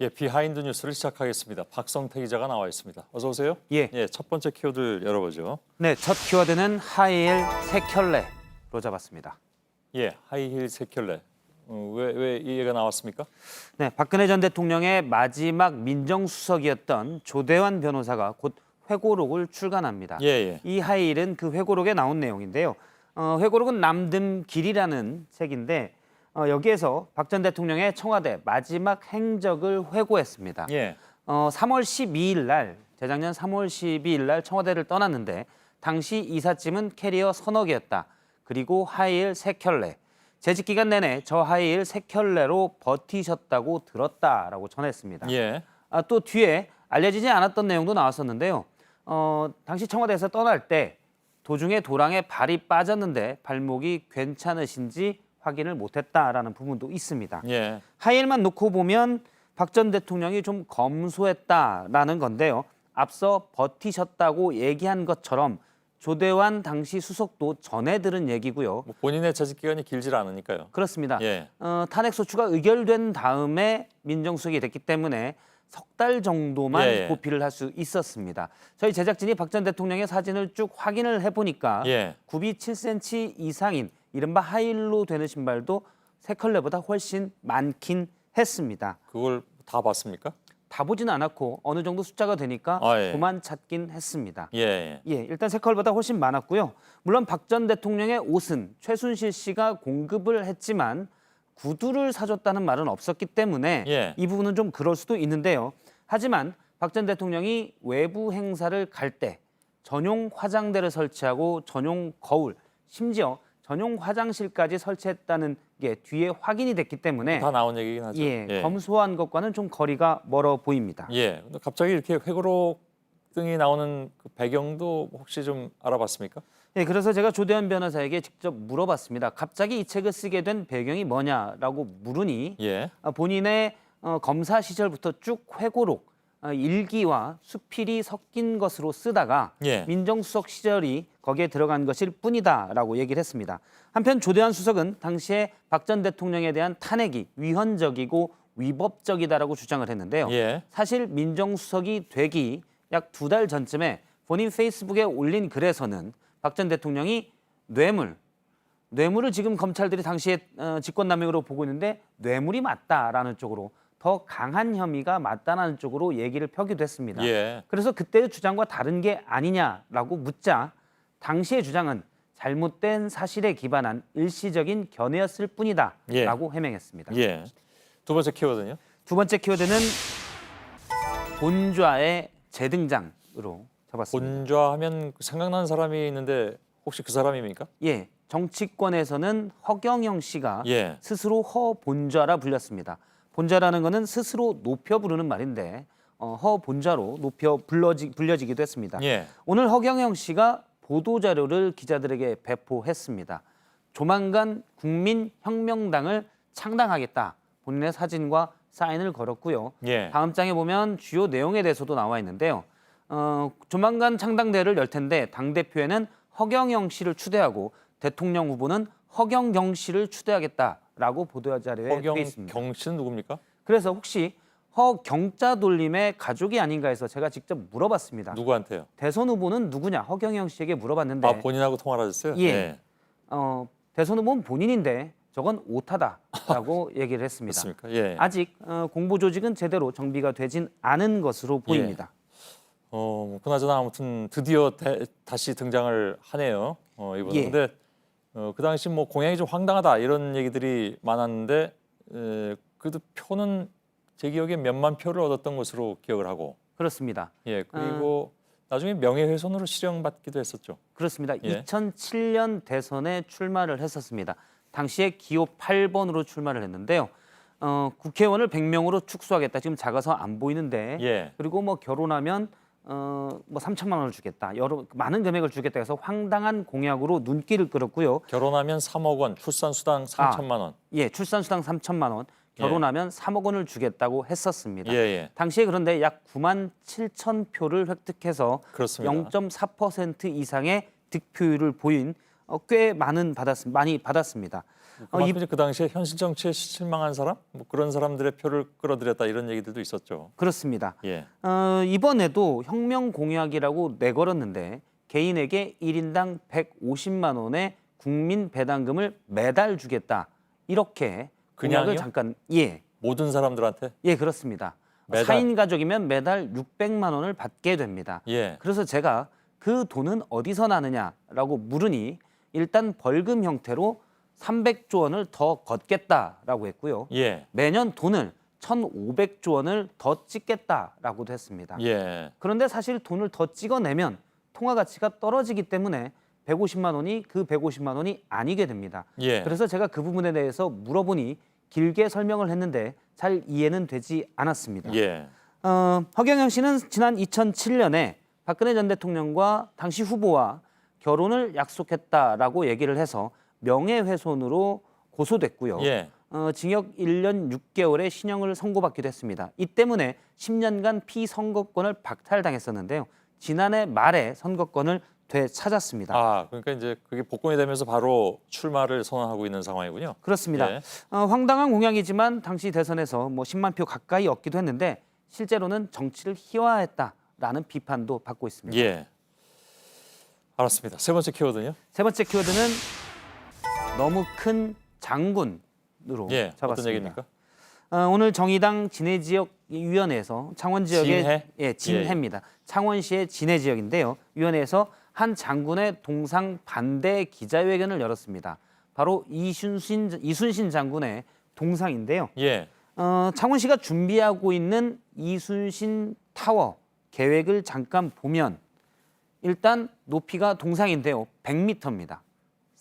예, 비하인드 뉴스를 시작하겠습니다. 박성태 기자가 나와 있습니다. 어서 오세요. 예. 첫 번째 키워드를 열어보죠. 네, 첫 키워드는 하이힐 세 켤레로 잡았습니다. 예, 하이힐 세 켤레. 왜 이 얘기가 나왔습니까? 네, 박근혜 전 대통령의 마지막 민정수석이었던 조대환 변호사가 곧 회고록을 출간합니다. 예. 이 하이힐은 그 회고록에 나온 내용인데요. 회고록은 남듬길이라는 책인데 여기에서 박 전 대통령의 청와대 마지막 행적을 회고했습니다. 예. 3월 12일 날, 재작년 3월 12일 날 청와대를 떠났는데 당시 이삿짐은 캐리어 서너 개였다. 그리고 하이힐 세 켤레. 재직 기간 내내 저 하이힐 세 켤레로 버티셨다고 들었다라고 전했습니다. 예. 또 뒤에 알려지지 않았던 내용도 나왔었는데요. 당시 청와대에서 떠날 때 도중에 도랑에 발이 빠졌는데 발목이 괜찮으신지 확인을 못했다라는 부분도 있습니다. 예. 하이힐만 놓고 보면 박 전 대통령이 좀 검소했다라는 건데요. 앞서 버티셨다고 얘기한 것처럼 조대환 당시 수석도 전해 들은 얘기고요. 뭐 본인의 재직 기간이 길지 않으니까요. 그렇습니다. 예. 탄핵 소추가 의결된 다음에 민정수석이 됐기 때문에 석 달 정도만 예. 고피를 할 수 있었습니다. 저희 제작진이 박 전 대통령의 사진을 쭉 확인을 해보니까 예. 굽이 7cm 이상인 이른바 하이힐로 되는 신발도 세 켤레보다 훨씬 많긴 했습니다. 그걸 다 봤습니까? 다 보지는 않았고 어느 정도 숫자가 되니까 예. 그만 찾긴 했습니다. 예. 예, 일단 세 컬보다 훨씬 많았고요. 물론 박 전 대통령의 옷은 최순실 씨가 공급을 했지만 구두를 사줬다는 말은 없었기 때문에 예. 이 부분은 좀 그럴 수도 있는데요. 하지만 박 전 대통령이 외부 행사를 갈 때 전용 화장대를 설치하고 전용 거울, 심지어 전용 화장실까지 설치했다는 게 뒤에 확인이 됐기 때문에 다 나온 얘기긴 하죠. 예, 검소한 것과는 좀 거리가 멀어 보입니다. 예. 근데 갑자기 이렇게 회고록 등이 나오는 그 배경도 혹시 좀 알아봤습니까? 예, 그래서 제가 조대환 변호사에게 직접 물어봤습니다. 갑자기 이 책을 쓰게 된 배경이 뭐냐라고 물으니 예. 본인의 검사 시절부터 쭉 회고록, 일기와 수필이 섞인 것으로 쓰다가 예. 민정수석 시절이 거기에 들어간 것일 뿐이다라고 얘기를 했습니다. 한편 조대환 수석은 당시에 박 전 대통령에 대한 탄핵이 위헌적이고 위법적이다라고 주장을 했는데요. 예. 사실 민정수석이 되기 약 2달 전쯤에 본인 페이스북에 올린 글에서는 박 전 대통령이 뇌물을 지금 검찰들이 당시에 직권남용으로 보고 있는데 뇌물이 맞다라는 쪽으로 더 강한 혐의가 맞다는 쪽으로 얘기를 펴기도 했습니다. 예. 그래서 그때의 주장과 다른 게 아니냐라고 묻자 당시의 주장은 잘못된 사실에 기반한 일시적인 견해였을 뿐이다라고 해명했습니다. 예. 두 번째 키워드는요? 두 번째 키워드는 본좌의 재등장으로 잡았습니다. 본좌하면 생각나는 사람이 있는데 혹시 그 사람입니까? 예, 정치권에서는 허경영 씨가 예. 스스로 허본좌라 불렸습니다. 본좌라는 것은 스스로 높여 부르는 말인데 허본좌로 높여 불려지기도 했습니다. 예. 오늘 허경영 씨가 보도자료를 기자들에게 배포했습니다. 조만간 국민혁명당을 창당하겠다. 본인의 사진과 사인을 걸었고요. 예. 다음 장에 보면 주요 내용에 대해서도 나와 있는데요. 조만간 창당대회를 열 텐데 당대표에는 허경영 씨를 추대하고 대통령 후보는 허경경 씨를 추대하겠다라고 보도자료에 되어 있습니다. 허경경 씨는 누굽니까? 그래서 혹시 허경자 돌림의 가족이 아닌가 해서 제가 직접 물어봤습니다. 누구한테요? 대선 후보는 누구냐 허경영 씨에게 물어봤는데 본인하고 통화를 하셨어요? 예. 대선 후보는 본인인데 저건 오타다라고 얘기를 했습니다. 그렇습니까? 예. 아직 공보 조직은 제대로 정비가 되진 않은 것으로 보입니다. 그나저나 아무튼 드디어 다시 등장을 하네요. 이번에. 예. 근데 그 당시 뭐 공약이 좀 황당하다 이런 얘기들이 많았는데 그래도 표는 제 기억에 몇만 표를 얻었던 것으로 기억을 하고. 그렇습니다. 예. 그리고 나중에 명예훼손으로 실형받기도 했었죠. 그렇습니다. 예. 2007년 대선에 출마를 했었습니다. 당시에 기호 8번으로 출마를 했는데요. 국회의원을 100명으로 축소하겠다. 지금 작아서 안 보이는데. 예. 그리고 뭐 결혼하면 뭐 3천만 원을 주겠다. 많은 금액을 주겠다 해서 황당한 공약으로 눈길을 끌었고요. 결혼하면 3억 원, 출산수당 3천만 원. 예, 출산수당 3천만 원. 결혼하면 3억 원을 주겠다고 했었습니다. 예. 당시에 그런데 약 9만 7천 표를 획득해서 그렇습니다. 0.4% 이상의 득표율을 보인 꽤 많이 받았습니다. 그만큼 이제 그 당시에 현실 정치에 실망한 사람, 뭐 그런 사람들의 표를 끌어들였다 이런 얘기들도 있었죠. 그렇습니다. 예, 이번에도 혁명 공약이라고 내걸었는데 개인에게 1인당 150만 원의 국민 배당금을 매달 주겠다. 이렇게 공약을 그냥요? 잠깐 모든 사람들한테. 예, 그렇습니다. 매달? 4인 가족이면 매달 600만 원을 받게 됩니다. 예, 그래서 제가 그 돈은 어디서 나느냐라고 물으니 일단 벌금 형태로 300조 원을 더 걷겠다라고 했고요. 예, 매년 돈을 1,500조 원을 더 찍겠다라고도 했습니다. 예, 그런데 사실 돈을 더 찍어내면 통화 가치가 떨어지기 때문에 150만 원이 그 150만 원이 아니게 됩니다. 예. 그래서 제가 그 부분에 대해서 물어보니 길게 설명을 했는데 잘 이해는 되지 않았습니다. 예, 허경영 씨는 지난 2007년에 박근혜 전 대통령과 당시 후보와 결혼을 약속했다라고 얘기를 해서 명예훼손으로 고소됐고요. 예, 징역 1년 6개월의 신형을 선고받기도 했습니다. 이 때문에 10년간 피선거권을 박탈당했었는데요. 지난해 말에 선거권을 되찾았습니다. 아, 그러니까 이제 그게 복권이 되면서 바로 출마를 선언하고 있는 상황이군요. 그렇습니다. 예. 황당한 공약이지만 당시 대선에서 뭐 10만 표 가까이 얻기도 했는데 실제로는 정치를 희화했다라는 비판도 받고 있습니다. 예. 알았습니다. 세 번째 키워드는요? 세 번째 키워드는 너무 큰 장군으로 예. 잡았습니다. 어떤 얘기입니까? 오늘 정의당 진해지역위원회에서 창원 지역의 진해? 진해입니다. 창원시의 진해 지역인데요. 위원회에서 한 장군의 동상 반대 기자회견을 열었습니다. 바로 이순신 장군의 동상인데요. 예. 창원시가 준비하고 있는 이순신 타워 계획을 잠깐 보면 일단 높이가 동상인데요. 100m입니다.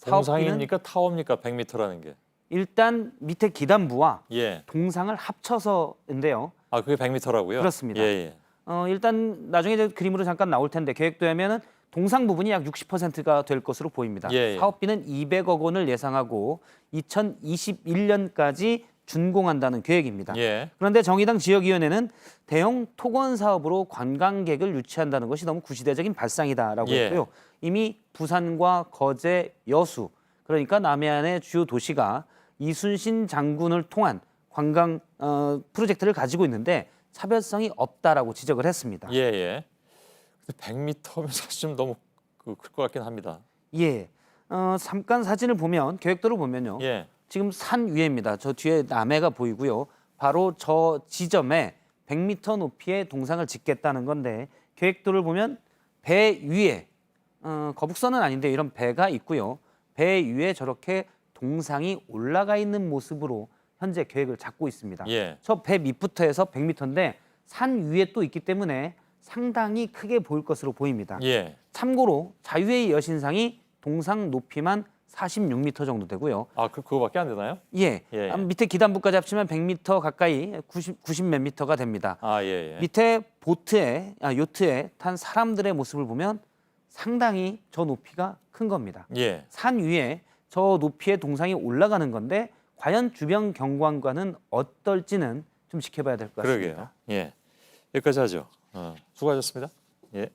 동상입니까? 타워입니까? 100m라는 게. 일단 밑에 기단부와 예. 동상을 합쳐서인데요. 아, 그게 100m라고요? 그렇습니다. 예, 예. 일단 나중에 이제 그림으로 잠깐 나올 텐데 계획되면은 동상 부분이 약 60%가 될 것으로 보입니다. 예, 예. 사업비는 200억 원을 예상하고 2021년까지 준공한다는 계획입니다. 예. 그런데 정의당 지역위원회는 대형 토건 사업으로 관광객을 유치한다는 것이 너무 구시대적인 발상이다라고 예. 했고요. 이미 부산과 거제, 여수 그러니까 남해안의 주요 도시가 이순신 장군을 통한 관광 프로젝트를 가지고 있는데 차별성이 없다라고 지적을 했습니다. 예, 예. 근데 100m면 사실 좀 너무 클 것 같긴 합니다. 예. 잠깐 사진을 보면 계획도를 보면요. 예. 지금 산 위에입니다. 저 뒤에 남해가 보이고요. 바로 저 지점에 100m 높이의 동상을 짓겠다는 건데 계획도를 보면 배 위에 거북선은 아닌데 이런 배가 있고요. 배 위에 저렇게 동상이 올라가 있는 모습으로 현재 계획을 잡고 있습니다. 예. 저 배 밑부터 해서 100m인데 산 위에 또 있기 때문에 상당히 크게 보일 것으로 보입니다. 예. 참고로 자유의 여신상이 동상 높이만 46m 정도 되고요. 아, 그거밖에 안 되나요? 예, 예. 밑에 기단부까지 합치면 100m 가까이 90 몇 미터가 됩니다. 아, 예, 예. 밑에 요트에 탄 사람들의 모습을 보면 상당히 저 높이가 큰 겁니다. 예. 산 위에 저 높이의 동상이 올라가는 건데 과연 주변 경관과는 어떨지는 좀 지켜봐야 될 것 같습니다. 그러게요. 예. 여기까지 하죠. 수고하셨습니다. 예.